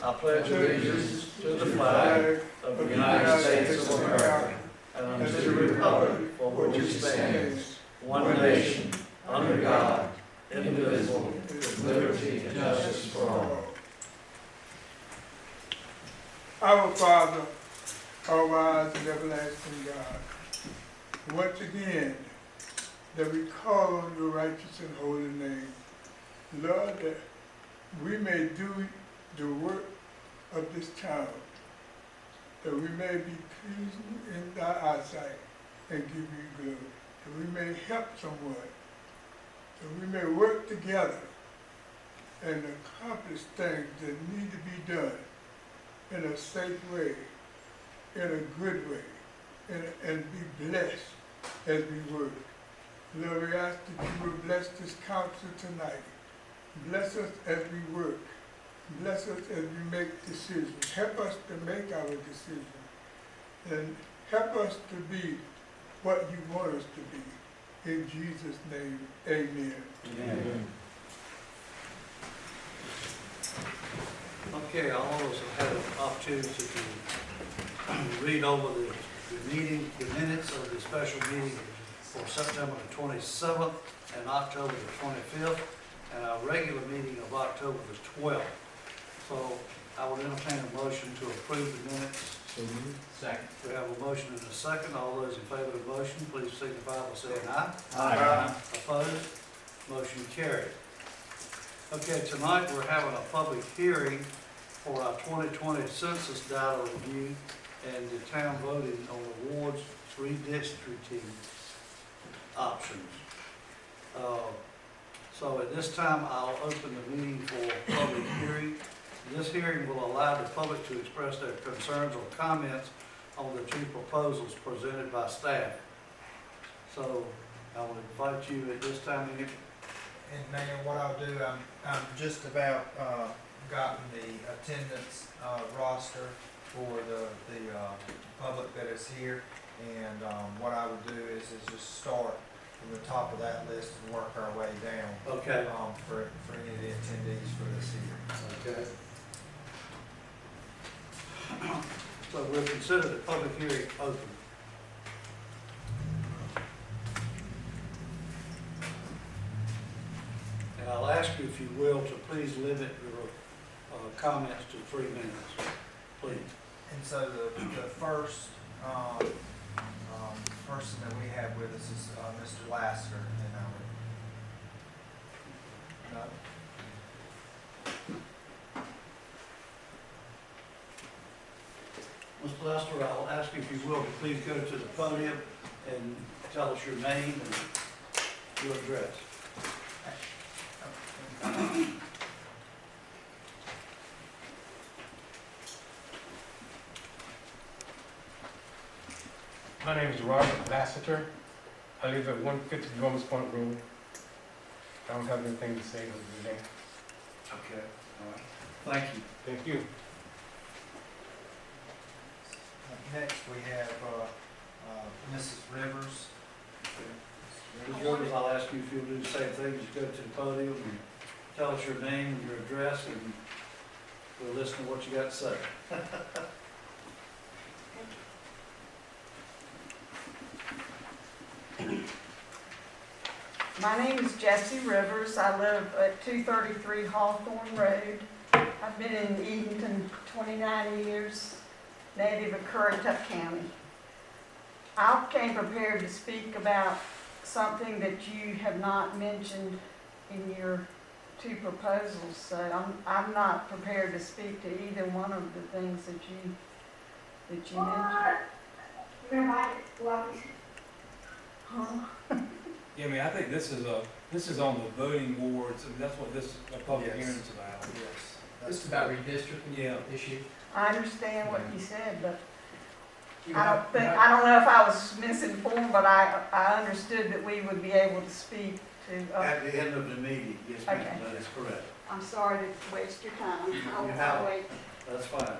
I pledge allegiance to the flag of the United States of America and to the republic for which it stands, one nation, under God, indivisible, with liberty and justice for all. Our Father, all wise and everlasting God, once again, that we call on your righteous and holy name. Lord, that we may do the work of this child, that we may be pleasing in thy eyesight and give you glory, that we may help someone, that we may work together and accomplish things that need to be done in a safe way, in a good way, and be blessed as we work. Lord, we ask that you will bless this council tonight. Bless us as we work. Bless us as we make decisions. Help us to make our decisions. And help us to be what you want us to be. In Jesus' name, amen. Amen. Okay, all of us have had an opportunity to read over the minutes of the special meeting for September the 27th and October the 25th, and our regular meeting of October the 12th. So I would entertain a motion to approve the minutes. Second. We have a motion and a second. All those in favor of the motion, please signify by saying aye. Aye. Opposed? Motion carried. Okay, tonight we're having a public hearing for our 2020 census data review and the town voting on awards redistricting options. So at this time, I'll open the meeting for public hearing. This hearing will allow the public to express their concerns or comments on the two proposals presented by staff. So I will invite you at this time. And Mayor, what I'll do, I'm just about gotten the attendance roster for the public that is here, and what I would do is just start from the top of that list and work our way down. Okay. For any of the attendees for this year. Okay. So we'll consider the public hearing open. And I'll ask you, if you will, to please limit your comments to 3 minutes, please. And so the first person that we have with us is Mr. Lasker, and I would. No? Mr. Lester, I'll ask you, if you will, to please go to the podium and tell us your name and your address. My name is Robert Lassiter. I live at 150 Romans Point Road. I don't have anything to say other than that. Okay, all right. Thank you. Thank you. Next, we have Mrs. Rivers. Ms. Rivers, I'll ask you if you'll do the same thing. Just go to the podium and tell us your name and your address, and we'll listen to what you got to say. My name is Jessie Rivers. I live at 233 Hawthorne Road. I've been in Edenton 29 years, native of Currituck County. I came prepared to speak about something that you have not mentioned in your two proposals, so I'm not prepared to speak to either one of the things that you mentioned. Huh? Yeah, I mean, I think this is on the voting boards. I mean, that's what this public Yes. hearing is about. Yes. This is about redistricting Yeah. issue. I understand what you said, but You I have- don't know if I was misinformed, but I understood that we would be able to speak to, At the end of the meeting, yes, ma'am, Okay. that is correct. I'm sorry to waste your time. You I'll have- wait. That's fine.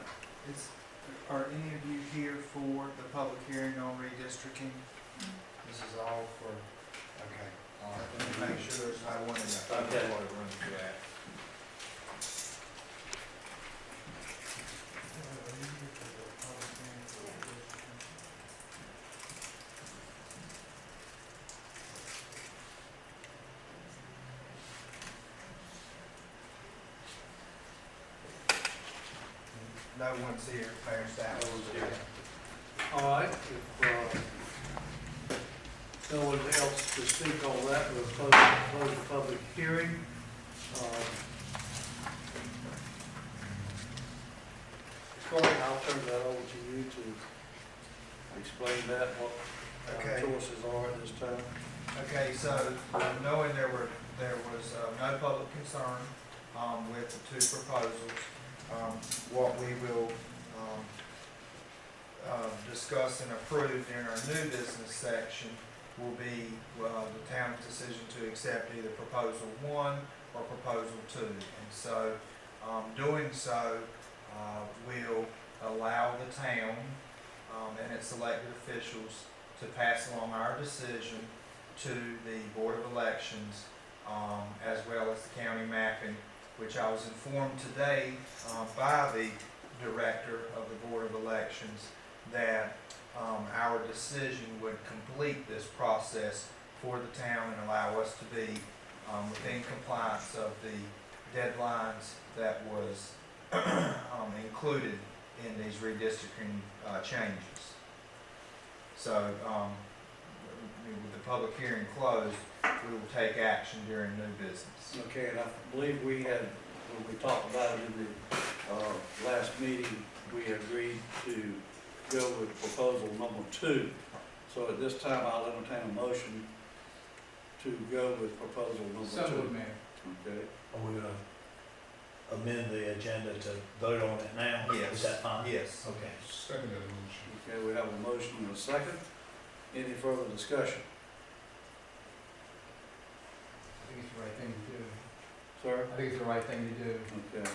Are any of you here for the public hearing on redistricting? This is all for, okay, all right, let me make sure there's not one in the. Okay. no one's here, Mayor Stout. No one's here. All right, if, no one else to speak on that, we'll close the public hearing. Corey, I'll turn that over to you to explain that, what Okay. our choices are at this time. Okay, so knowing there was no public concern with the two proposals, what we will discuss and approve during our new business section will be the town's decision to accept either proposal 1 or proposal 2. And so, doing so will allow the town and its elected officials to pass along our decision to the Board of Elections, as well as the county mapping, which I was informed today by the director of the Board of Elections that our decision would complete this process for the town and allow us to be within compliance of the deadlines that was included in these redistricting changes. So, with the public hearing closed, we will take action during new business. Okay, and I believe we had, when we talked about it in the last meeting, we agreed to go with proposal number 2. So at this time, I'll entertain a motion to go with proposal number 2. So moved, Mayor. Okay, Are we gonna amend the agenda to vote on it now? Yes. Is that fine? Yes. Okay. Second that motion. okay, we have a motion and a second. Any further discussion? I think it's the right thing to do. Sir? I think it's the right thing to do. Okay.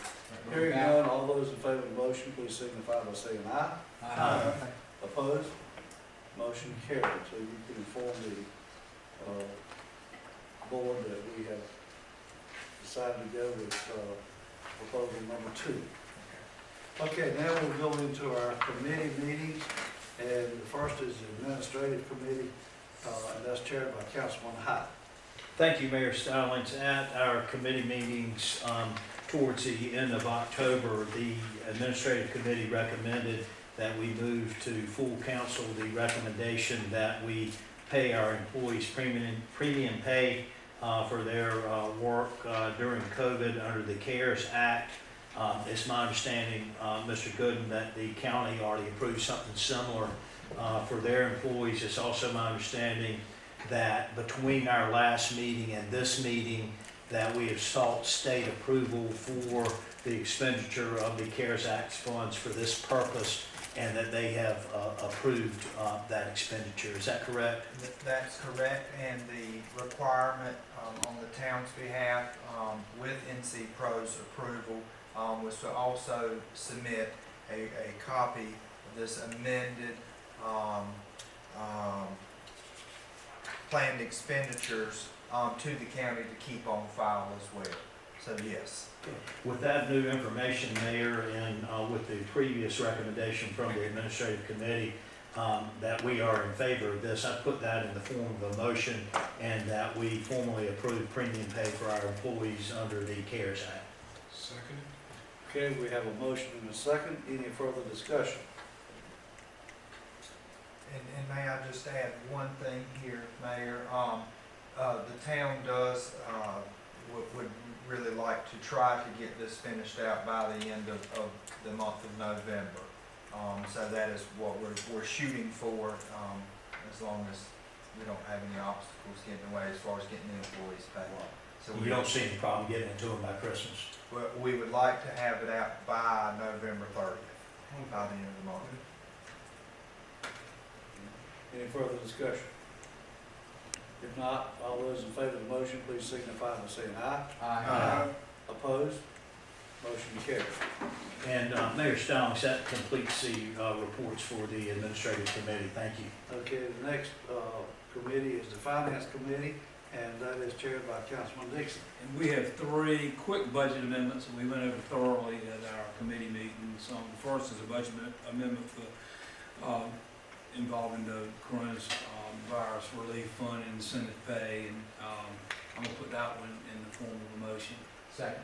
Hearing none, all those in favor of the motion, please signify by saying aye. Aye. Opposed? Motion carried, so you can inform the board that we have decided to go with proposal number 2. Okay, now we'll go into our committee meetings, and the first is the administrative committee, and that's chaired by Councilman Hyde. Thank you, Mayor Stallings. At our committee meetings towards the end of October, the administrative committee recommended that we move to full council the recommendation that we pay our employees premium pay for their work during COVID under the CARES Act. It's my understanding, Mr. Gooden, that the county already approved something similar for their employees. It's also my understanding that between our last meeting and this meeting, that we have sought state approval for the expenditure of the CARES Act funds for this purpose, and that they have approved that expenditure. Is that correct? That's correct, and the requirement on the town's behalf with NC Pro's approval was to also submit a copy of this amended planned expenditures to the county to keep on file as well. So yes. With that new information, Mayor, and with the previous recommendation from the administrative committee, that we are in favor of this, I put that in the form of a motion, and that we formally approve premium pay for our employees under the CARES Act. Second. Okay, we have a motion and a second. Any further discussion? And may I just add one thing here, Mayor? The town does, would really like to try to get this finished out by the end of the month of November. So that is what we're shooting for, as long as we don't have any obstacles getting in the way as far as getting the employees paid. So You don't see any problem getting it to them by Christmas? we would like to have it out by November 30th, by the end of the month. Any further discussion? If not, all those in favor of the motion, please signify by saying aye. Aye. Opposed? Motion carried. And Mayor Stallings, that completes the reports for the administrative committee. Thank you. Okay, the next committee is the Finance Committee, and that is chaired by Councilman Dixon. And we have 3 quick budget amendments that we went over thoroughly at our committee meetings. The first is a budget amendment for involving the coronavirus relief fund and incentive pay, and I'm gonna put that one in the form of a motion. Second.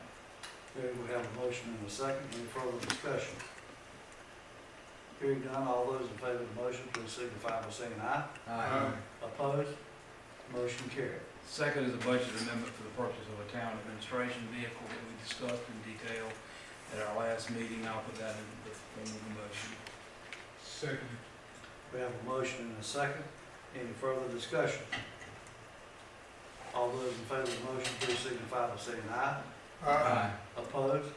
Okay, we have a motion and a second. Any further discussion? Hearing none, all those in favor of the motion, please signify by saying aye. Aye. Opposed? Motion carried. Second is a budget amendment for the purchase of a town administration vehicle that we discussed in detail at our last meeting. I'll put that in the form of a motion. Second. We have a motion and a second. Any further discussion? All those in favor of the motion, please signify by saying aye. Aye. Opposed?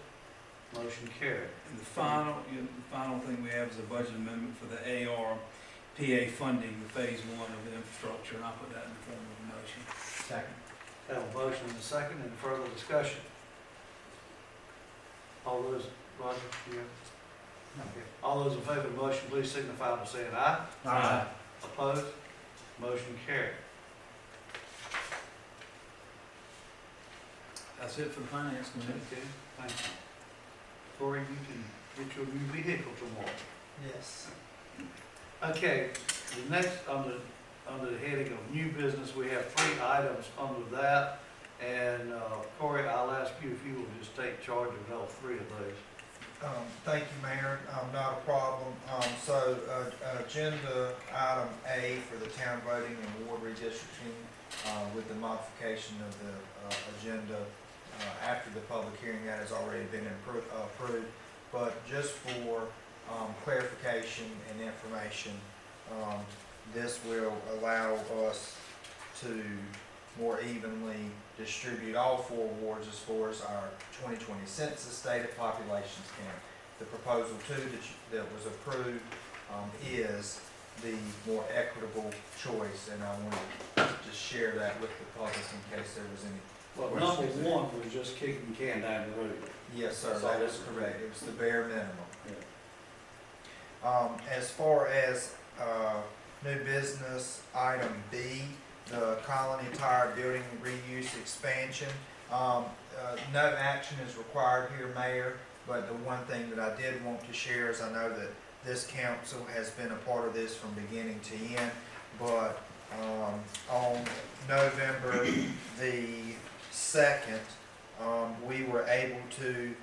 Motion carried. And the final thing we have is a budget amendment for the ARPA funding, the phase one of the infrastructure, and I'll put that in the form of a motion. Second. We have a motion and a second. Any further discussion? All those, Roger, you have? Okay. All those in favor of the motion, please signify by saying aye. Aye. Opposed? Motion carried. That's it for the finance committee. Okay, thank you. Corey, you can get your new vehicle tomorrow. Yes. Okay, the next, under the heading of new business, we have 3 items under that. And Corey, I'll ask you if you will just take charge of all 3 of those. Thank you, Mayor. Not a problem. So, agenda item A for the town voting and ward redistricting, with the modification of the agenda after the public hearing that has already been approved. But just for clarification and information, this will allow us to more evenly distribute all 4 wards as far as our 2020 census data populations count. The proposal 2 that was approved is the more equitable choice, and I wanted to just share that with the public in case there was any. Well, number 1 was just kicking the can down the road. Yes, sir, That's all that it is was. correct. It was the bare minimum. Yeah. As far as new business, item B, the Colony Tire Building Reuse Expansion. No action is required here, Mayor, but the one thing that I did want to share is I know that this council has been a part of this from beginning to end, but on November the 2nd, we were able to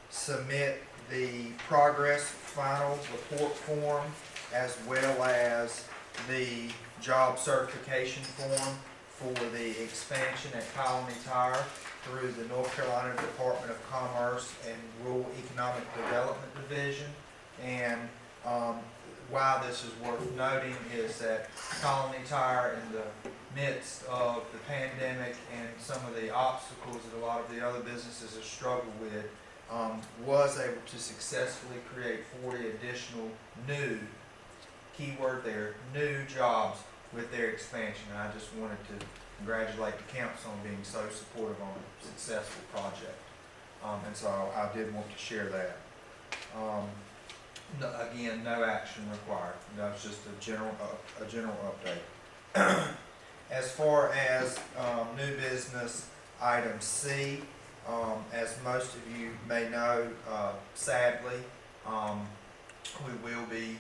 submit the progress final report form as well as the job certification form for the expansion at Colony Tire through the North Carolina Department of Commerce and Rural Economic Development Division. And why this is worth noting is that Colony Tire, in the midst of the pandemic and some of the obstacles that a lot of the other businesses have struggled with, was able to successfully create 40 additional new, keyword there, new jobs with their expansion. And I just wanted to congratulate the council on being so supportive on a successful project. And so I did want to share that. Again, no action required. That's just a general update. As far as new business, item C, as most of you may know, sadly, we will be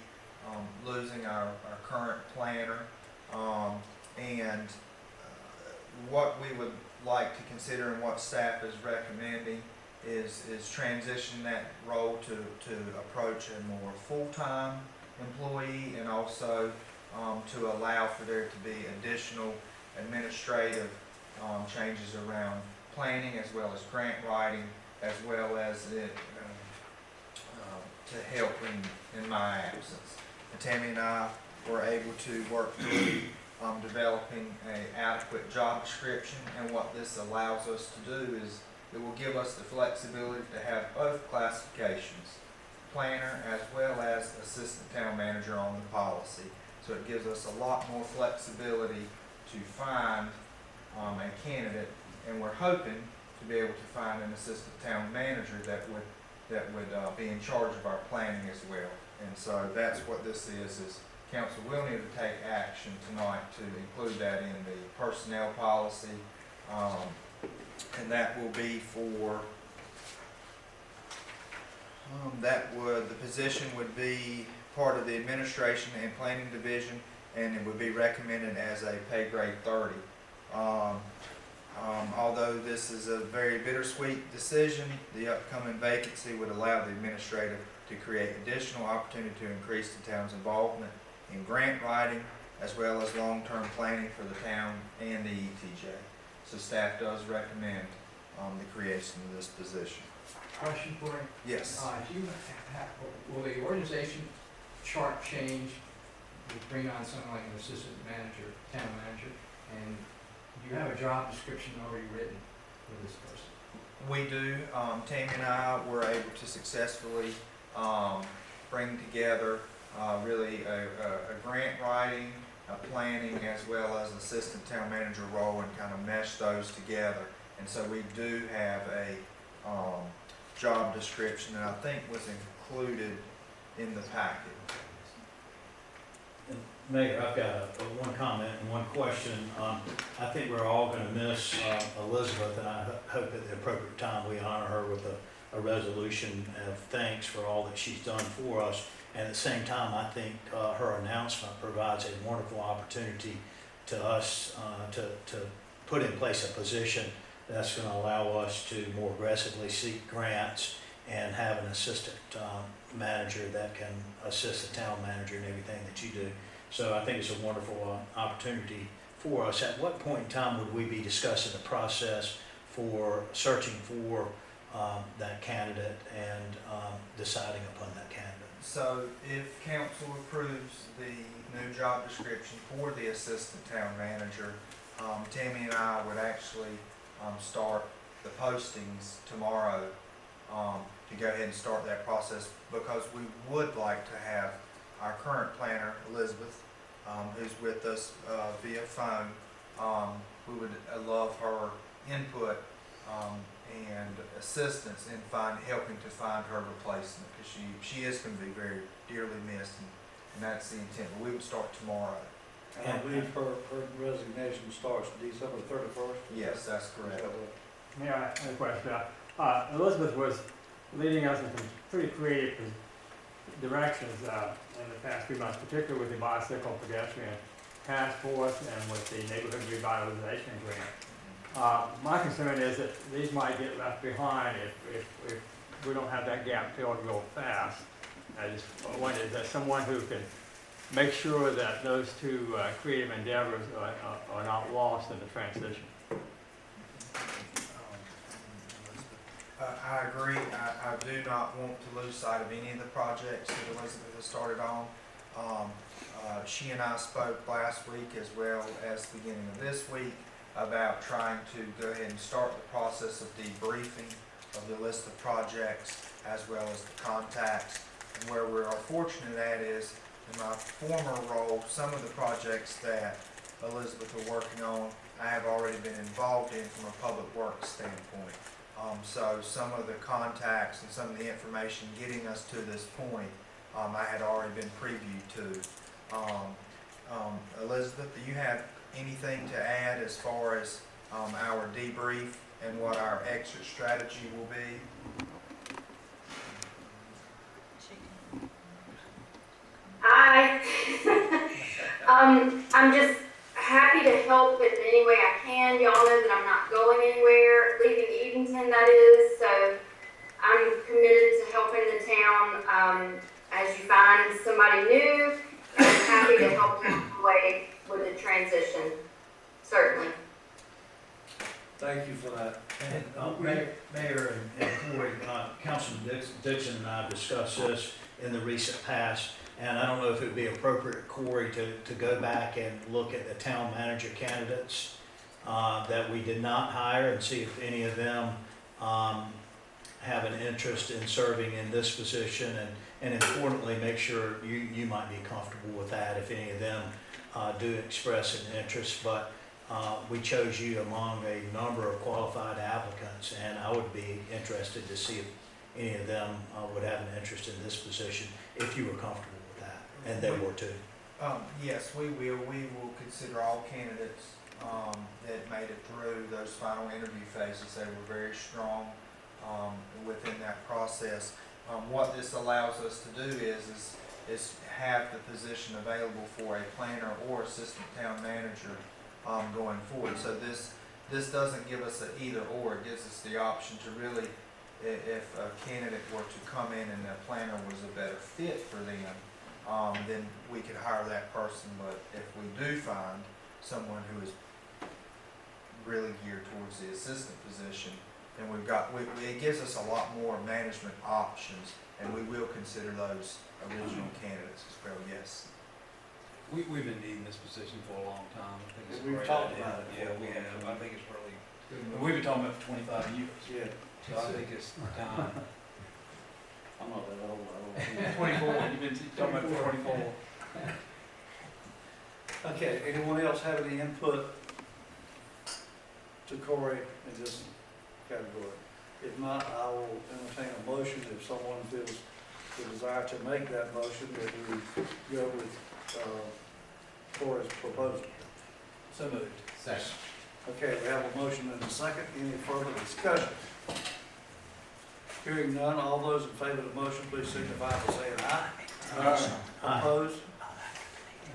losing our current planner. And what we would like to consider and what staff is recommending is transitioning that role to approach a more full-time employee, and also to allow for there to be additional administrative changes around planning as well as grant writing, as well as it to help in my absence. And Tammy and I were able to work through developing an adequate job description, and what this allows us to do is it will give us the flexibility to have both classifications, planner as well as assistant town manager, on the policy. So it gives us a lot more flexibility to find a candidate, and we're hoping to be able to find an assistant town manager that would be in charge of our planning as well. And so that's what this is council will need to take action tonight to include that in the personnel policy. And that will be for, the position would be part of the administration and planning division, and it would be recommended as a pay grade 30. Although this is a very bittersweet decision, the upcoming vacancy would allow the administrator to create additional opportunity to increase the town's involvement in grant writing as well as long-term planning for the town and the ETJ. So staff does recommend the creation of this position. Question for you. Yes. Do you will the organization chart change to bring on someone like an assistant manager, town manager? And do you have a job description already written for this person? We do. Tammy and I were able to successfully bring together really a grant writing, a planning, as well as assistant town manager role, and kind of mesh those together. And so we do have a job description that I think was included in the packet. Mayor, I've got one comment and one question. I think we're all going to miss Elizabeth, and I hope at the appropriate time we honor her with a resolution of thanks for all that she's done for us. And at the same time, I think her announcement provides a wonderful opportunity to us to put in place a position that's going to allow us to more aggressively seek grants and have an assistant manager that can assist the town manager in everything that you do. So I think it's a wonderful opportunity for us. At what point in time would we be discussing the process for searching for that candidate and deciding upon that candidate? So if council approves the new job description for the assistant town manager, Tammy and I would actually start the postings tomorrow to go ahead and start that process, because we would like to have our current planner, Elizabeth, who's with us via phone. We would love her input and assistance in helping to find her replacement, because she is going to be very dearly missed, and that's the intent. But we would start tomorrow. And I believe her resignation starts December 31st. Yes, that's correct. May I have a question? Elizabeth was leading us in some pretty creative directions in the past few months, particularly with the bicycle pedestrian task force and with the neighborhood revitalization grant. My concern is that these might get left behind if we don't have that gap filled real fast. I just wonder, is there someone who can make sure that those two creative endeavors are not lost in the transition? I agree. I do not want to lose sight of any of the projects that Elizabeth has started on. She and I spoke last week as well as the beginning of this week about trying to go ahead and start the process of debriefing of the list of projects as well as the contacts. And where we are fortunate at is, in my former role, some of the projects that Elizabeth are working on, I have already been involved in from a public works standpoint. So some of the contacts and some of the information getting us to this point, I had already been previewed to. Elizabeth, do you have anything to add as far as our debrief and what our exit strategy will be? Hi. I'm just happy to help in any way I can. Y'all know that I'm not going anywhere, leaving Edenton, that is. So I'm committed to helping the town as you find somebody new. I'm happy to help along the way with the transition, certainly. Thank you for that. And Mayor and Corey, Councilman Dixon and I have discussed this in the recent past, and I don't know if it would be appropriate, Corey, to go back and look at the town manager candidates that we did not hire and see if any of them have an interest in serving in this position, and importantly, make sure you might be comfortable with that if any of them do express an interest. But we chose you among a number of qualified applicants, and I would be interested to see if any of them would have an interest in this position, if you were comfortable with that, and they were too. Yes, we will. We will consider all candidates that made it through those final interview phases. They were very strong within that process. What this allows us to do is have the position available for a planner or assistant town manager going forward. So this doesn't give us an either or, it gives us the option to really, if a candidate were to come in and a planner was a better fit for them, then we could hire that person. But if we do find someone who is really geared towards the assistant position, then it gives us a lot more management options, and we will consider those original candidates as well, yes. We've been needing this position for a long time. I think it's a We've great talked idea. about it for a Yeah, we long have. time. I think it's really, and we've been talking about it for 25 years. Yeah, So I think it's time. I'm not that old, I don't. 24, you've been talking about it for 24. Okay, anyone else have any input to Corey in this category? If not, I will entertain a motion if someone feels the desire to make that motion, that we go with, Corey's proposal. So moved. Second. Okay, we have a motion and a second. Any further discussion? Hearing none, all those in favor of the motion, please signify by saying aye. Aye. Opposed?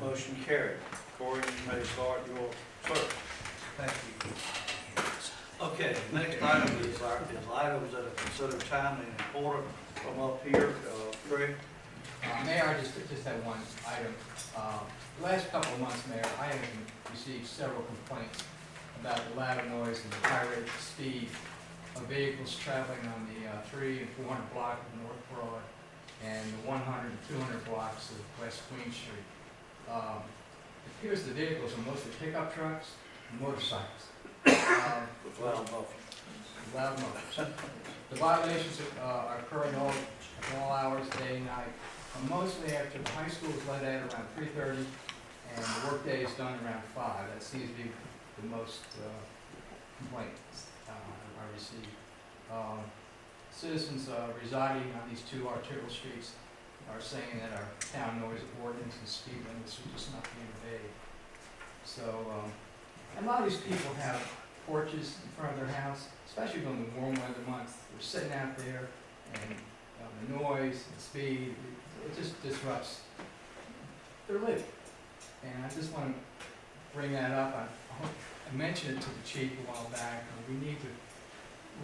Motion carried. Corey, you may start your search. Thank you. Okay, next item is items that are considered timely and important from up here. Craig? Mayor, I just have one item. The last couple of months, Mayor, I have received several complaints about the loud noise and the high rate of speed of vehicles traveling on the 300 and 400 block of North Broad and the 100 and 200 blocks of West Queen Street. It appears the vehicles are mostly pickup trucks and motorcycles. With loud mufflers. Loud motors. The violations are occurring all hours, day and night, mostly after the high school is let out around 3:30 and the workday is done around 5. That seems to be the most complaints I receive. Citizens residing on these two arterial streets are saying that our town noise ordinance and speed limits are just not being obeyed. So, a lot of these people have porches in front of their house, especially during the warm weather months. They're sitting out there, and the noise and speed, it just disrupts their living. And I just want to bring that up. I mentioned it to the chief a while back. We need to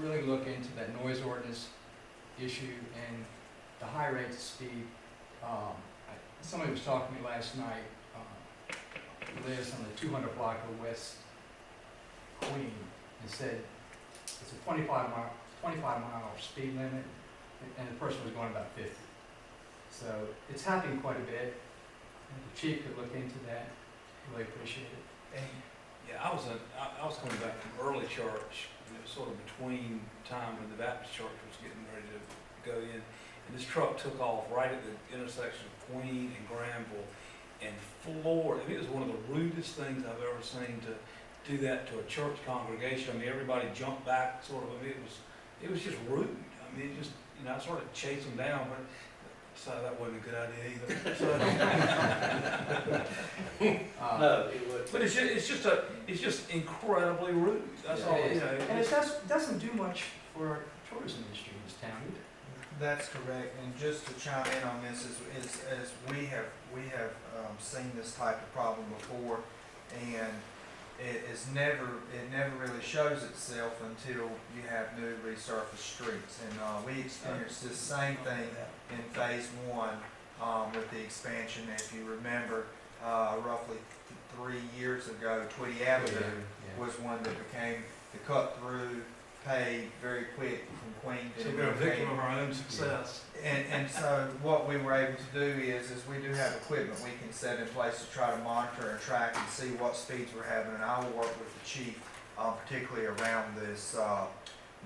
really look into that noise ordinance issue and the high rates of speed. Somebody was talking to me last night, who lives on the 200 block of West Queen, and said it's a 25 mile speed limit, and the person was going about 50. So it's happening quite a bit. If the chief could look into that, really appreciate it. Yeah, I was coming back from early church, and it was sort of between time when the Baptist church was getting ready to go in, and this truck took off right at the intersection of Queen and Granville and floored. I mean, it was one of the rudest things I've ever seen to do that to a church congregation. I mean, everybody jumped back, sort of. I mean, it was just rude. I mean, it just, I sort of chased them down, but decided that wasn't a good idea either. So, No, it would. but it's just incredibly rude. That's all. And it doesn't do much for tourism industry in this town either. That's correct, and just to chime in on this, as we have seen this type of problem before, and it never really shows itself until you have new resurfaced streets, and we experienced this same thing in phase 1 with the expansion. If you remember, roughly 3 years ago, Tweedy Avenue was one that became the cut through, paved very quick from Queen to So we're a victim of our own success. And so what we were able to do is we do have equipment we can set in place to try to monitor and track and see what speeds we're having. And I will work with the chief, particularly around this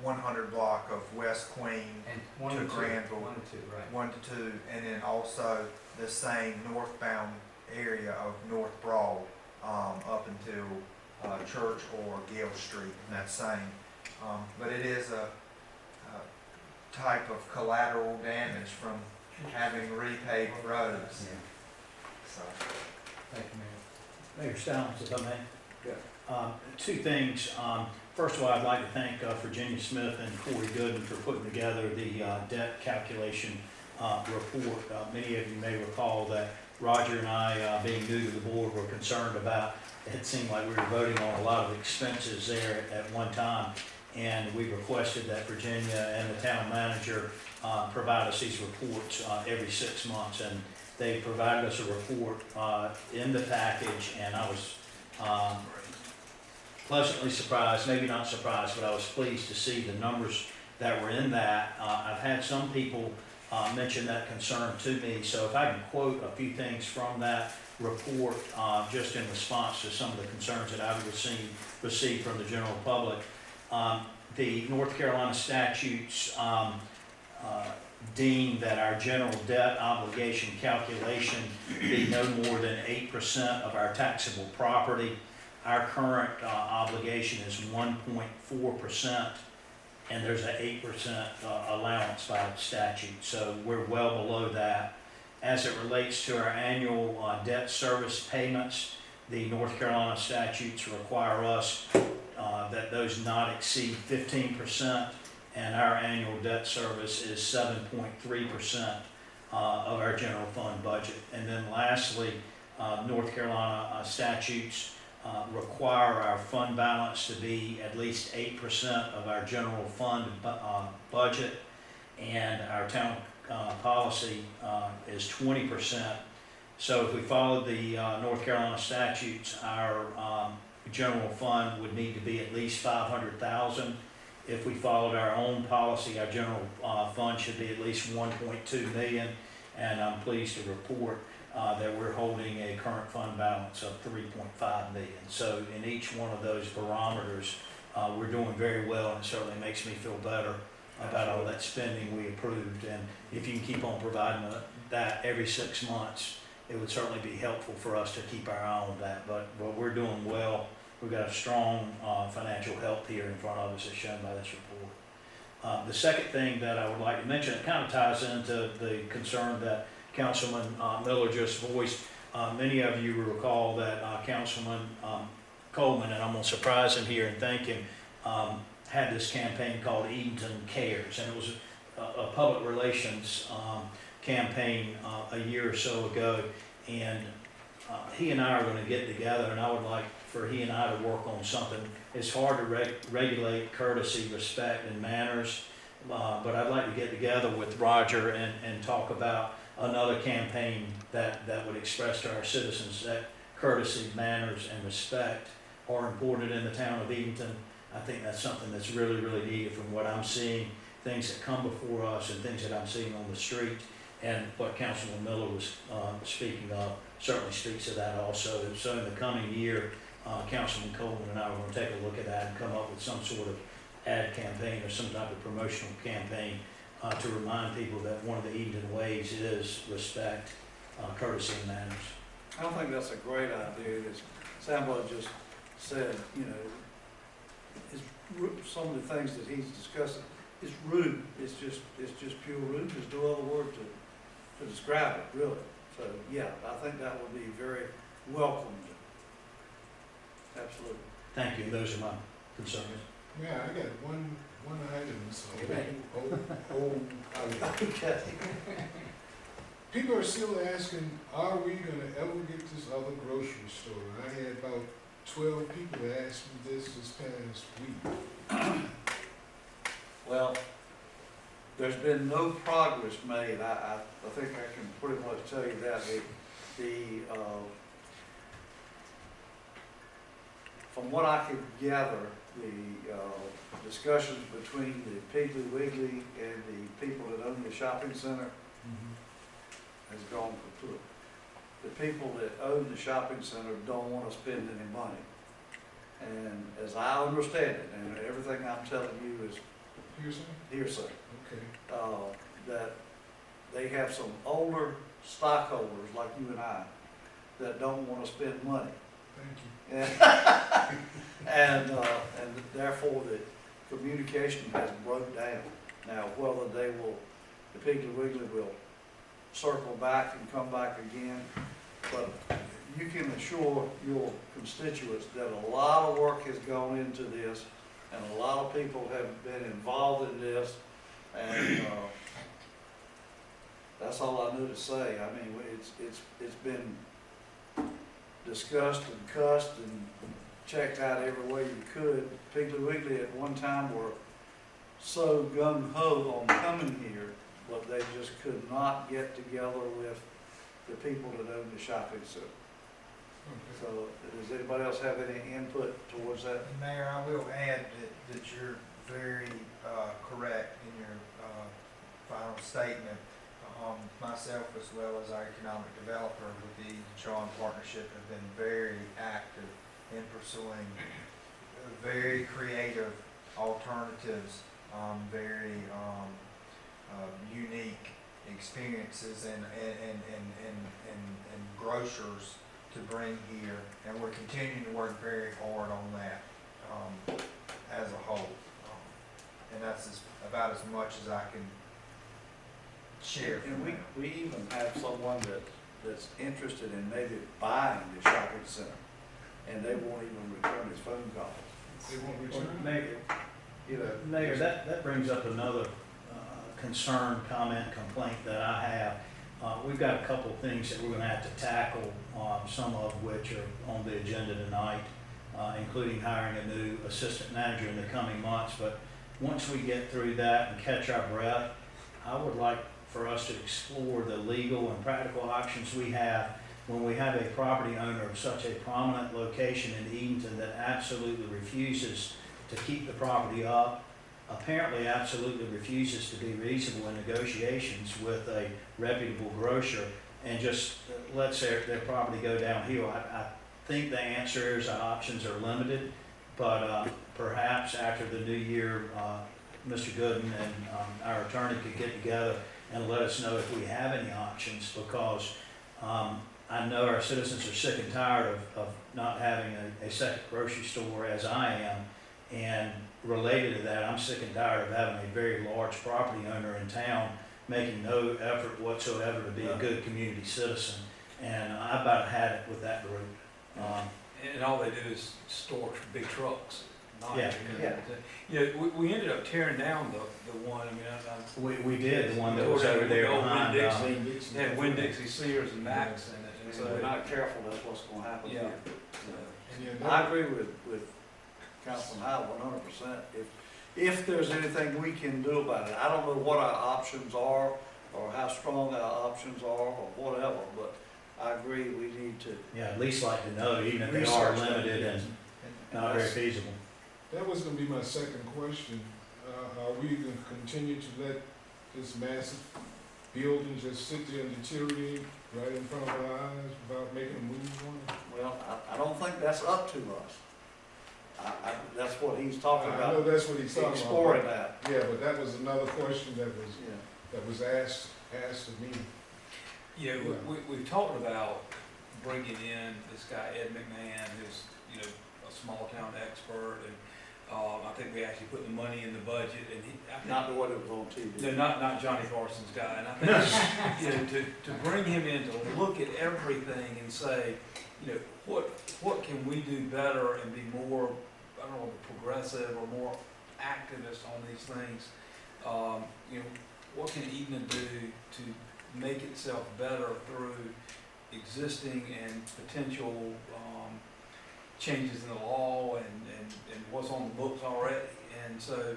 100 block of West Queen And 1 to to 2, Granville, 1 to 2, right? 1 to 2, and then also the same northbound area of North Broad up until Church or Gale Street, and that same. But it is a type of collateral damage from having repaved roads. So, Thank you, Mayor. Mayor Stallings, if I may. Yeah. Two things. First of all, I'd like to thank Virginia Smith and Corey Gooden for putting together the debt calculation report. Many of you may recall that Roger and I, being new to the board, were concerned about. It seemed like we were voting on a lot of expenses there at one time, and we requested that Virginia and the town manager provide us these reports every 6 months, and they provided us a report in the package, and I was pleasantly surprised, maybe not surprised, but I was pleased to see the numbers that were in that. I've had some people mention that concern to me, so if I can quote a few things from that report, just in response to some of the concerns that I've received from the general public. The North Carolina statutes deem that our general debt obligation calculation be no more than 8% of our taxable property. Our current obligation is 1.4%, and there's an 8% allowance by statute, so we're well below that. As it relates to our annual debt service payments, the North Carolina statutes require us that those not exceed 15%, and our annual debt service is 7.3% of our general fund budget. And then lastly, North Carolina statutes require our fund balance to be at least 8% of our general fund budget, and our town policy is 20%. So if we followed the North Carolina statutes, our general fund would need to be at least $500,000. If we followed our own policy, our general fund should be at least $1.2 million, and I'm pleased to report that we're holding a current fund balance of $3.5 million. So in each one of those barometers, we're doing very well, and it certainly makes me feel better about all that spending we approved. And if you can keep on providing that every 6 months, it would certainly be helpful for us to keep our eye on that. But we're doing well. We've got a strong financial health here in front of us, as shown by this report. The second thing that I would like to mention, it kind of ties into the concern that Councilman Miller just voiced. Many of you will recall that Councilman Coleman, and I'm going to surprise him here and thank him, had this campaign called Edenton Cares, and it was a public relations campaign a year or so ago, and he and I are going to get together, and I would like for he and I to work on something. It's hard to regulate courtesy, respect, and manners, but I'd like to get together with Roger and talk about another campaign that would express to our citizens that courtesy, manners, and respect are important in the town of Edenton. I think that's something that's really, really needed from what I'm seeing, things that come before us and things that I'm seeing on the street. And what Councilman Miller was speaking of certainly speaks to that also. So in the coming year, Councilman Coleman and I are going to take a look at that and come up with some sort of ad campaign or some type of promotional campaign to remind people that one of the Edenton ways is respect, courtesy, and manners. I don't think that's a great idea. As Sambo just said, you know, some of the things that he's discussing is rude. It's just pure rude. There's no other word to describe it, really. So yeah, I think that would be very welcomed. Absolutely. Thank you. Those are my concerns. Yeah, I got one item, so Okay. Okay. people are still asking, are we gonna ever get this other grocery store? I had about 12 people ask me this past week. Well, there's been no progress made. I think I can pretty much tell you that. From what I could gather, the discussions between the Piggly Wiggly and the people that own the shopping center has gone kaput. The people that own the shopping center don't want to spend any money. And as I understand it, and everything I'm telling you is hearsay, Okay. that they have some older stockholders like you and I that don't want to spend money. Thank you. And therefore the communication has broke down. Now, whether the Piggly Wiggly will circle back and come back again, but you can assure your constituents that a lot of work has gone into this, and a lot of people have been involved in this, and that's all I I know to say. I mean, it's been discussed and cussed and checked out every way you could. Piggly Wiggly at one time were so gung-ho on coming here, but they just could not get together with the people that own the shopping center. So, does anybody else have any input towards that? And Mayor, I will add that you're very correct in your final statement. Myself, as well as our economic developer with the Edenton Partnership, have been very active in pursuing very creative alternatives, very unique experiences and grocers to bring here, and we're continuing to work very hard on that as a whole. And that's about as much as I can share. And we even have someone that's interested in maybe buying the shopping center, and they won't even return his phone calls. They won't Well, return? Mayor, You know, Mayor, that brings up another concern, comment, complaint that I have. We've got a couple of things that we're gonna have to tackle, some of which are on the agenda tonight, including hiring a new assistant manager in the coming months. But once we get through that and catch our breath, I would like for us to explore the legal and practical options we have when we have a property owner of such a prominent location in Edenton that absolutely refuses to keep the property up, apparently absolutely refuses to be reasonable in negotiations with a reputable grocer, and just lets their property go downhill. I think the answer is our options are limited, but perhaps after the new year, Mr. Gooden and our attorney could get together and let us know if we have any options, because I know our citizens are sick and tired of not having a second grocery store, as I am. And related to that, I'm sick and tired of having a very large property owner in town making no effort whatsoever to be a good community citizen. And I about had it with that group. And all they do is store big trucks. Not Yeah. Yeah. You know, we ended up tearing down the one, I mean, We did, the one that was over there The old behind, Winn-Dixie. It had Winn-Dixie, Sears, and Max in it. And if so, we're not careful, that's what's gonna happen Yeah. here. Yeah, I agree with Councilman Howe 100%. If there's anything we can do about it, I don't know what our options are or how strong our options are or whatever, but I agree we need to. yeah, at least like to know, even if they are Research that. limited and not very feasible. That was gonna be my second question. Are we gonna continue to let this massive building just sit there and deteriorate right in front of our eyes without making a move on it? Well, I don't think that's up to us. That's what he's talking I know about, that's what he's talking about. exploring that. Yeah, but that was another question that Yeah. was asked of me. you know, we've talked about bringing in this guy, Ed McMahon, who's, you know, a small town expert, and I think we actually put the money in the budget, and I think, Not the one that was on TV. no, not Johnny Carson's guy, and I think, you know, to bring him in to look at everything and say, you know, what can we do better and be more, I don't know, progressive or more activist on these things? You know, what can Eden do to make itself better through existing and potential changes in the law and what's on the books already? And so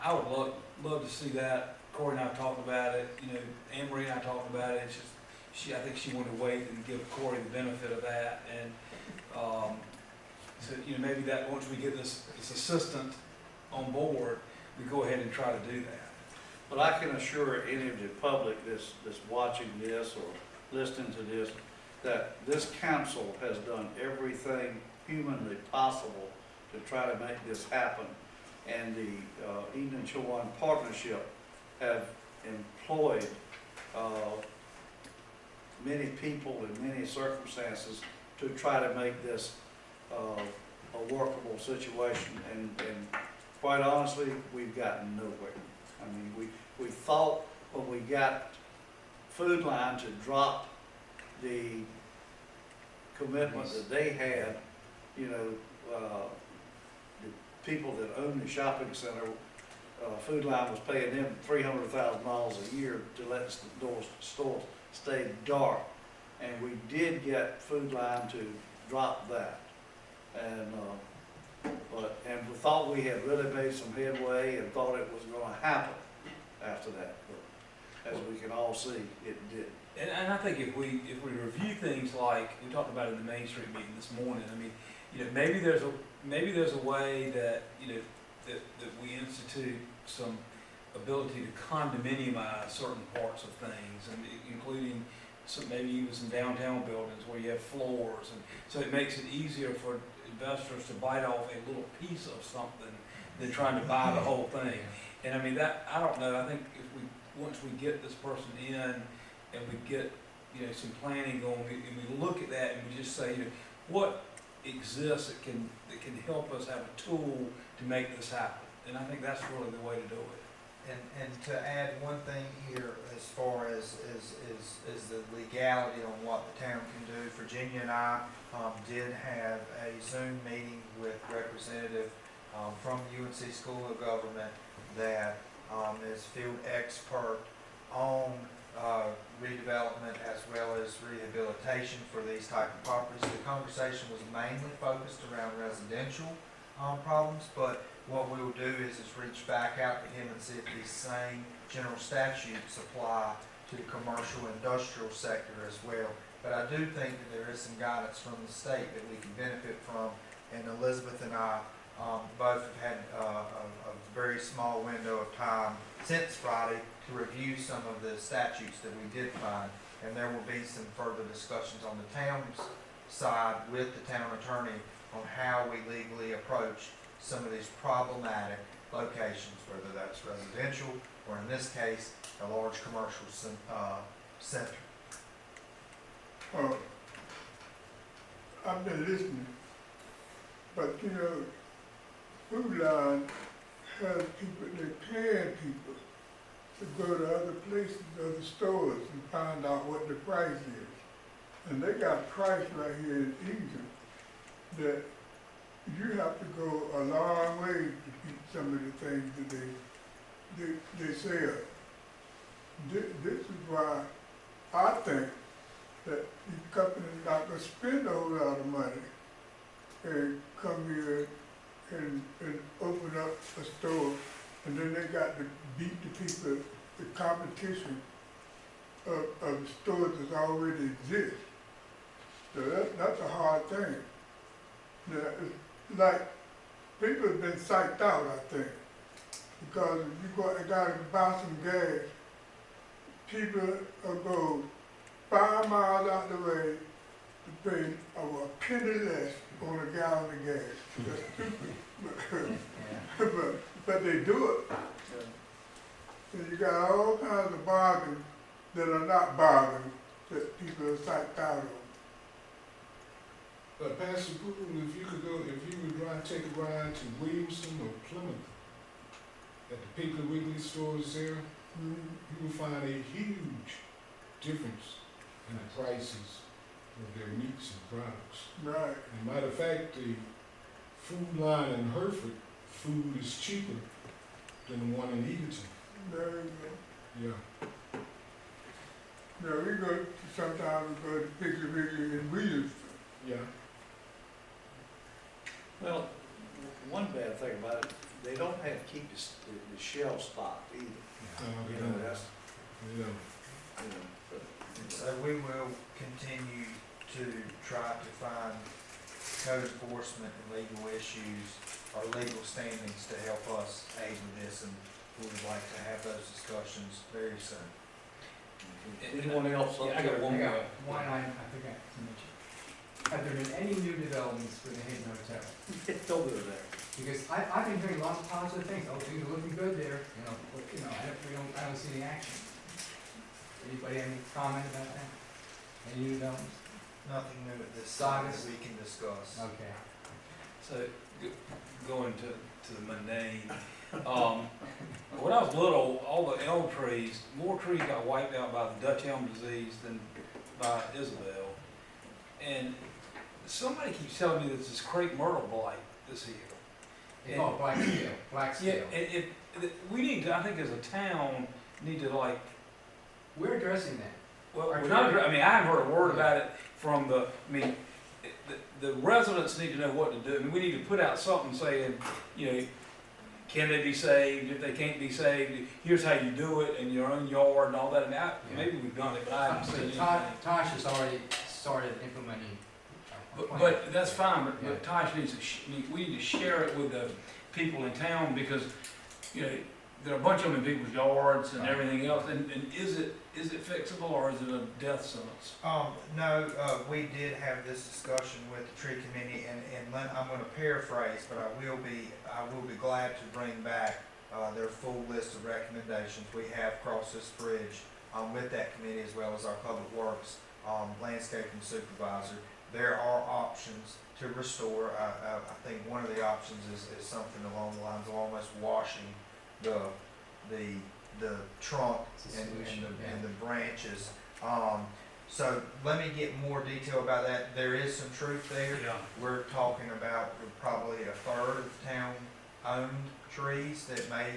I would love to see that. Corey and I talked about it, you know, Anne Marie and I talked about it. It's just, I think she wanted to wait and give Corey the benefit of that. And so, you know, maybe that once we get this assistant on board, we go ahead and try to do that. But I can assure any of the public that's watching this or listening to this, that this council has done everything humanly possible to try to make this happen. And the Edenton Partnership have employed many people in many circumstances to try to make this a workable situation. And quite honestly, we've gotten nowhere. I mean, we thought when we got Food Line to drop the commitment that they had, you know, the people that own the shopping center, Food Line was paying them $300,000 a year to let the stores stayed dark. And we did get Food Line to drop that. And, and we thought we had really made some headway and thought it was gonna happen after that. But as we can all see, it didn't. And I think if we review things like we talked about in the Main Street meeting this morning, I mean, you know, maybe there's a way that, you know, that we institute some ability to condominiumize certain parts of things, and including maybe even some downtown buildings where you have floors, and so it makes it easier for investors to bite off a little piece of something than trying to buy the whole thing. And I mean, that, I don't know, I think if once we get this person in and we get, you know, some planning going, and we look at that and we just say, you know, what exists that can help us have a tool to make this happen. And I think that's really the way to do it. And to add one thing here, as far as the legality on what the town can do, Virginia and I did have a Zoom meeting with representative from UNC School of Government that is field expert on redevelopment as well as rehabilitation for these type of properties. The conversation was mainly focused around residential problems, but what we will do is reach back out to him and see if these same general statutes apply to the commercial industrial sector as well. But I do think that there is some guidance from the state that we can benefit from, and Elizabeth and I both have had a very small window of time since Friday to review some of the statutes that we did find, and there will be some further discussions on the town's side with the town attorney on how we legally approach some of these problematic locations, whether that's residential or in this case, a large commercial center. I've been listening, but you know, Food Line has people, they're paying people to go to other places, other stores and find out what the price is. And they got a price right here in Edenton that you have to go a long way to get some of the things that they sell. This is why I think that these companies not gonna spend a whole lot of money and come here and open up a store, and then they got to beat the people, the competition of the stores that already exist. So that's a hard thing. Now, it's like, people have been psyched out, I think, because if you gotta buy some gas, people will go 5 miles out the way to pay a penny less on a gallon of gas. That's stupid. but they do it. And you got all kinds of bargains that are not bargains that people are psyched out on. Pastor Poole, if you would take a ride to Williamson or Plymouth, at the Piggly Wiggly stores there, you will find a huge difference in the prices of their meats and products. Right. As a matter of fact, the Food Line in Hereford, food is cheaper than the one in Edenton. There you go. Yeah. Now sometimes we go to Piggly Wiggly in Williamson. Yeah. Well, one bad thing about it, they don't have to keep the shelf stocked either. You know, that's, Yeah. but, So we will continue to try to find code enforcement and legal issues or legal standings to help us aid with this, and we would like to have those discussions very soon. anyone else? Yeah, I got one I more. got one item I forgot to mention. Have there been any new developments for the Hayden Hotel? Don't do that. Because I've been hearing a lot of positive things. Oh, things are looking good there, but, I don't see any action. Anybody have any comment about that? Any new developments? Nothing new at this time that Sagas? we can discuss. Okay. So, going to the mundane, when I was little, all the elm trees, more trees got wiped out by the Dutch elm disease than by Isabel. And somebody keeps telling me there's this crepe myrtle blight this year. They call it black scale, black Yeah, scale. we need to, I think as a town, need to like, We're addressing that. Well, we're not, I mean, I haven't heard a word about it from the, I mean, the residents need to know what to do. I mean, we need to put out something saying, you know, can they be saved? If they can't be saved, here's how you do it in your own yard and all that. I mean, maybe we've done it, but I haven't seen anything. Tosh has already started implementing. But that's fine, but Tosh needs to, we need to share it with the people in town because, you know, there are a bunch of them in people's yards and everything else. And is it fixable or is it a death sentence? No, we did have this discussion with the tree committee, and I'm gonna paraphrase, but I will be glad to bring back, their full list of recommendations. We have crossed this bridge, with that committee as well as our public works, landscaping supervisor. There are options to restore. I think one of the options is something along the lines of almost washing the trunk and the branches. So let me get more detail about that. There is some truth there. Yeah. We're talking about probably a third of town-owned trees that may,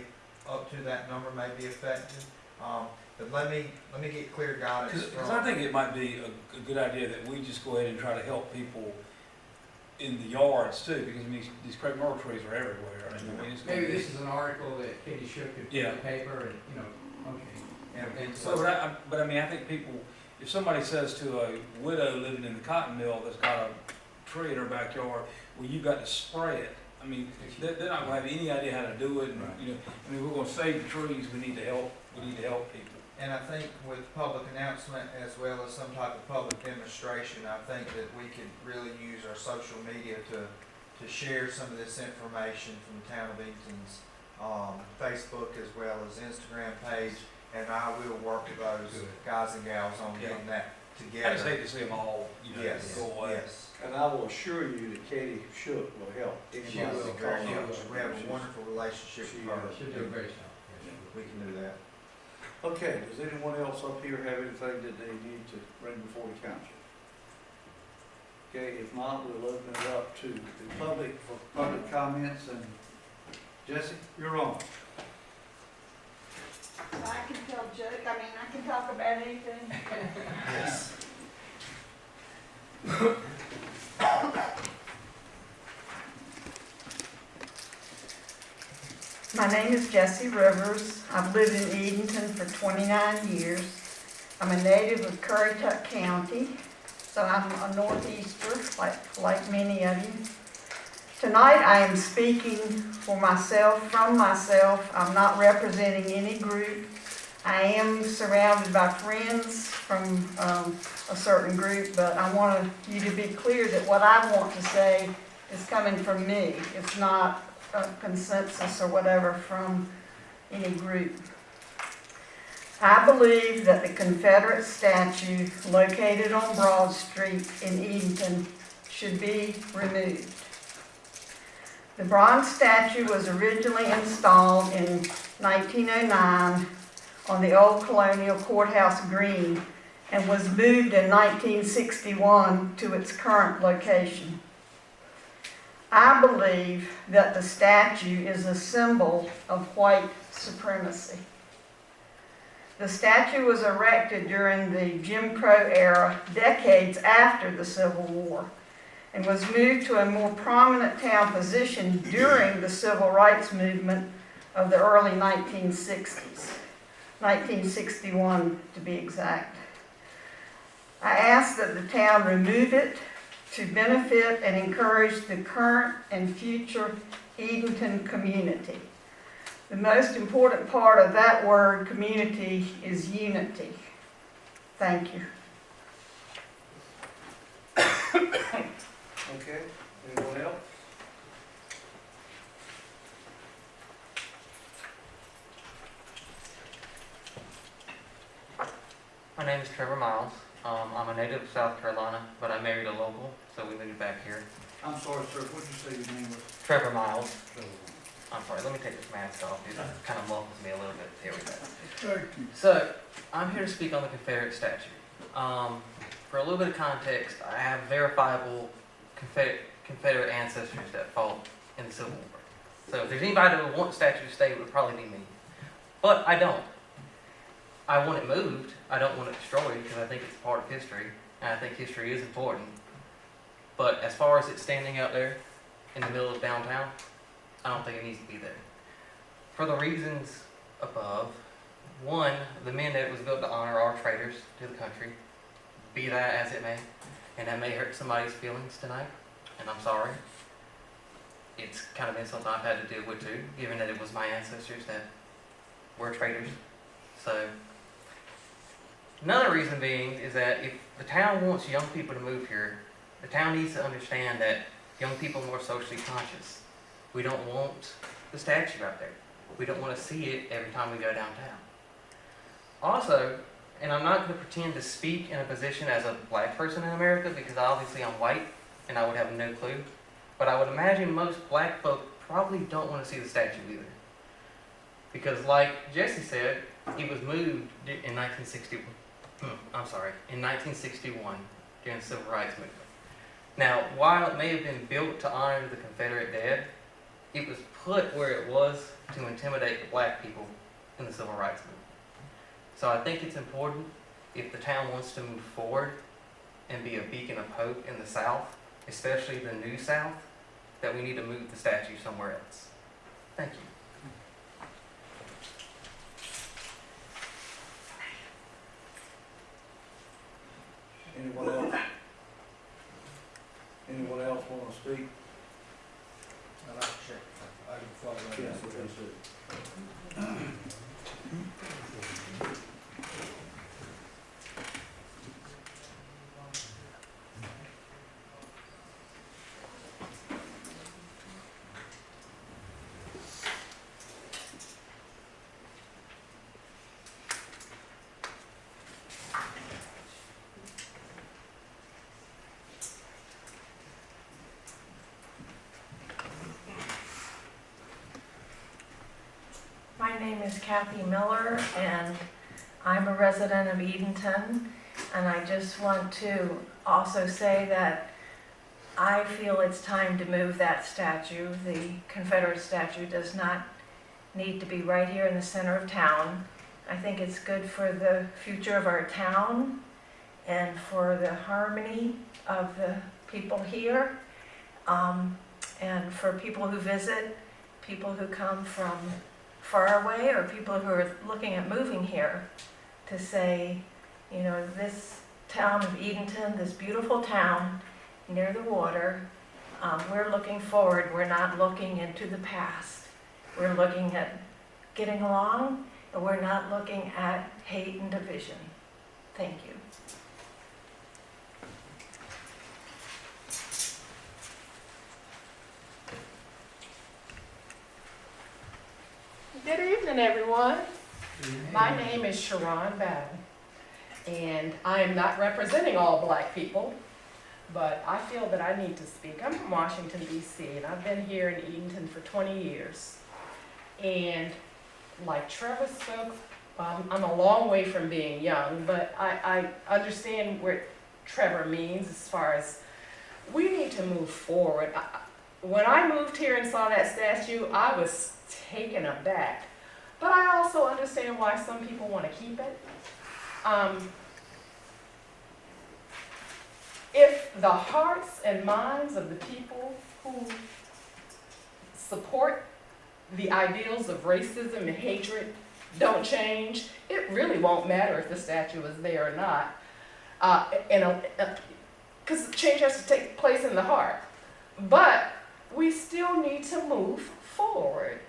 up to that number, may be affected. But let me get clear guidance from. Because I think it might be a good idea that we just go ahead and try to help people in the yards too, because I mean, these crepe myrtle trees are everywhere. I mean, it's Maybe this is an article that Katie Shook could put in the paper and, you know, okay. And So, so, but I mean, I think people, if somebody says to a widow living in the cotton mill that's got a tree in her backyard, well, you've got to spray it. I mean, they're not gonna have any idea how to do it, and, you know, I mean, we're gonna save the trees, we need to help people. and I think with public announcement as well as some type of public demonstration, I think that we could really use our social media to share some of this information from the town of Edenton's Facebook as well as Instagram page, and I will work with those guys and gals on getting that together. I just hate to see them all, you know, Yes, go away. yes. And I will assure you that Katie Shook will help. She will, we have a wonderful relationship with her. She'll do a great job. We can do that. Okay, does anyone else up here have anything that they need to bring before the council? Okay, if not, we'll open it up to the public for public comments, and Jesse, you're on. I can tell joke, I mean, I can talk about anything. Yes. My name is Jessie Rivers. I've lived in Edenton for 29 years. I'm a native of Currituck County, so I'm a northeaster, like many of you. Tonight I am speaking for myself, from myself. I'm not representing any group. I am surrounded by friends from a certain group, but I want you to be clear that what I want to say is coming from me. It's not a consensus or whatever from any group. I believe that the Confederate statue located on Broad Street in Edenton should be removed. The bronze statue was originally installed in 1909 on the old colonial courthouse green and was moved in 1961 to its current location. I believe that the statue is a symbol of white supremacy. The statue was erected during the Jim Crow era, decades after the Civil War, and was moved to a more prominent town position during the Civil Rights Movement of the early 1960s, 1961 to be exact. I ask that the town remove it to benefit and encourage the current and future Edenton community. The most important part of that word, community, is unity. Thank you. Okay, anyone else? My name is Trevor Miles. I'm a native of South Carolina, but I married a local, so we moved back here. I'm sorry, sir, what did you say your name was? Trevor Miles. I'm sorry, let me take this mask off. It kind of muffles me a little bit. Here we go. Thank you. So, I'm here to speak on the Confederate statue. For a little bit of context, I have verifiable Confederate ancestors that fought in the Civil War. So if there's anybody that would want the statue to stay, it would probably be me. But I don't. I want it moved. I don't want it destroyed because I think it's part of history, and I think history is important. But as far as it standing out there in the middle of downtown, I don't think it needs to be there. For the reasons above, one, the men that it was built to honor are traitors to the country, be that as it may, and that may hurt somebody's feelings tonight, and I'm sorry. It's kind of been something I've had to deal with too, given that it was my ancestors that were traitors. So, another reason being is that if the town wants young people to move here, the town needs to understand that young people are more socially conscious. We don't want the statue out there. We don't want to see it every time we go downtown. Also, and I'm not going to pretend to speak in a position as a black person in America because obviously I'm white and I would have no clue, but I would imagine most black folk probably don't want to see the statue either. Because like Jesse said, it was moved in 1961 during the Civil Rights Movement. Now, while it may have been built to honor the Confederate dead, it was put where it was to intimidate the black people in the Civil Rights Movement. So I think it's important, if the town wants to move forward and be a beacon of hope in the South, especially the New South, that we need to move the statue somewhere else. Thank you. Anyone else? Anyone else want to speak? I'd like to check. I can follow that. Yes, please do. My name is Kathy Miller, and I'm a resident of Edenton, and I just want to also say that I feel it's time to move that statue. The Confederate statue does not need to be right here in the center of town. I think it's good for the future of our town and for the harmony of the people here, and for people who visit, people who come from far away, or people who are looking at moving here, to say, you know, this town of Edenton, this beautiful town near the water, we're looking forward. We're not looking into the past. We're looking at getting along, but we're not looking at hate and division. Thank you. Good evening, everyone. My name is Sharon Battle, and I am not representing all black people, but I feel that I need to speak. I'm from Washington, D.C., and I've been here in Edenton for 20 years. And like Trevor spoke, I'm a long way from being young, but I understand what Trevor means as far as we need to move forward. When I moved here and saw that statue, I was taken aback. But I also understand why some people want to keep it. If the hearts and minds of the people who support the ideals of racism and hatred don't change, it really won't matter if the statue is there or not. Because change has to take place in the heart. But we still need to move forward.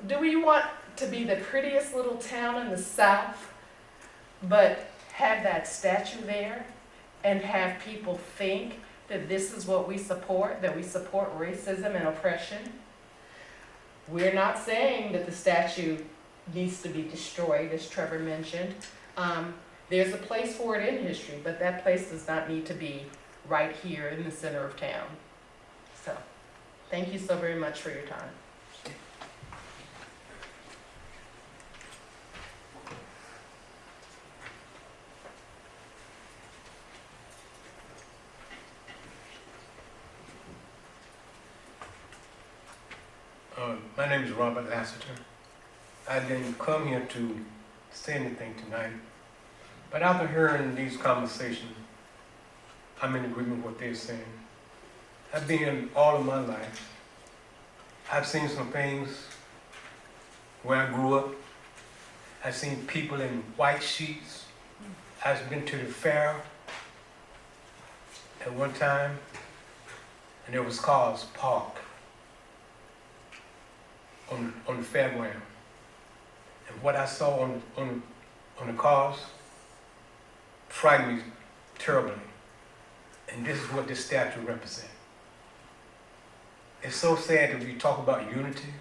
Do we want to be the prettiest little town in the South, but have that statue there and have people think that this is what we support, that we support racism and oppression? We're not saying that the statue needs to be destroyed, as Trevor mentioned. There's a place for it in history, but that place does not need to be right here in the center of town. So, thank you so very much for your time. My name is Robert Lassiter. I didn't come here to say anything tonight, but after hearing these conversations, I'm in agreement with what they're saying. I've been in all of my life. I've seen some things where I grew up. I've seen people in white sheets. I've been to the fair at one time, and there was cars parked on the fairground. And what I saw on the cars frightened me terribly. And this is what this statue represents. It's so sad that we talk about unity,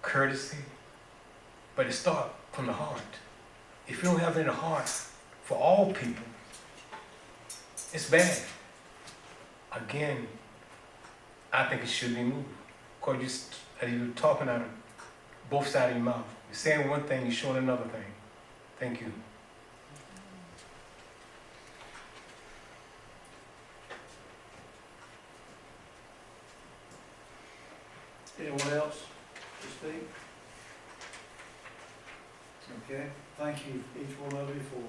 courtesy, but it starts from the heart. If you don't have it in the heart for all people, it's bad. Again, I think it should be moved. Because you're talking out of both sides of your mouth. You're saying one thing, you're showing another thing. Thank you. Anyone else to speak? Okay, thank you, each one of you for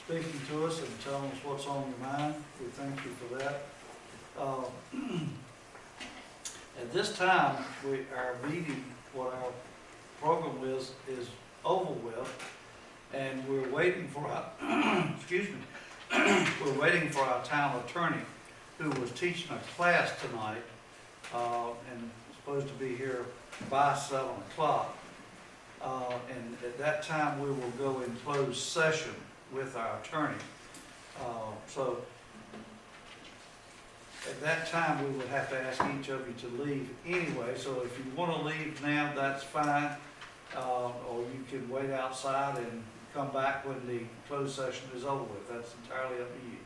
speaking to us and telling us what's on your mind. We thank you for that. At this time, our meeting, what our program is over with, and we're waiting for our, excuse me, we're waiting for our town attorney, who was teaching a class tonight, and supposed to be here by 7 o'clock. And at that time, we will go in closed session with our attorney. So at that time, we would have to ask each of you to leave anyway. So if you want to leave now, that's fine. Or you can wait outside and come back when the closed session is over with. That's entirely up to you.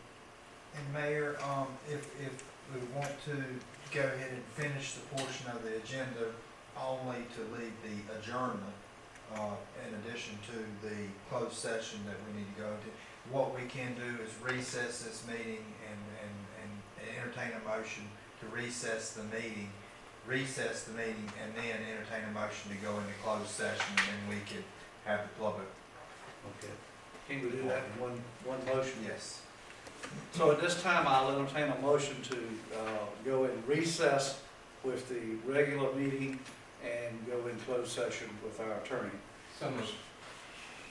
And Mayor, if we want to go ahead and finish the portion of the agenda, only to leave the adjournment, in addition to the closed session that we need to go into, what we can do is recess this meeting and entertain a motion to recess the meeting, and then entertain a motion to go into closed session, and then we could have the public. Okay. Can we do that in one motion? Yes. So at this time, I'll entertain a motion to go in recess with the regular meeting and go in closed session with our attorney. So moved.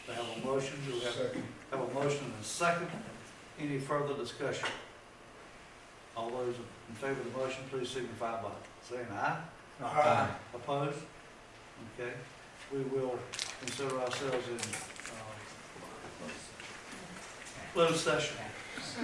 We have a motion, do we have Second. a motion and a second? Any further discussion? All those in favor of the motion, please signify by saying aye. Aye. Opposed? Okay. We will consider ourselves in closed session. So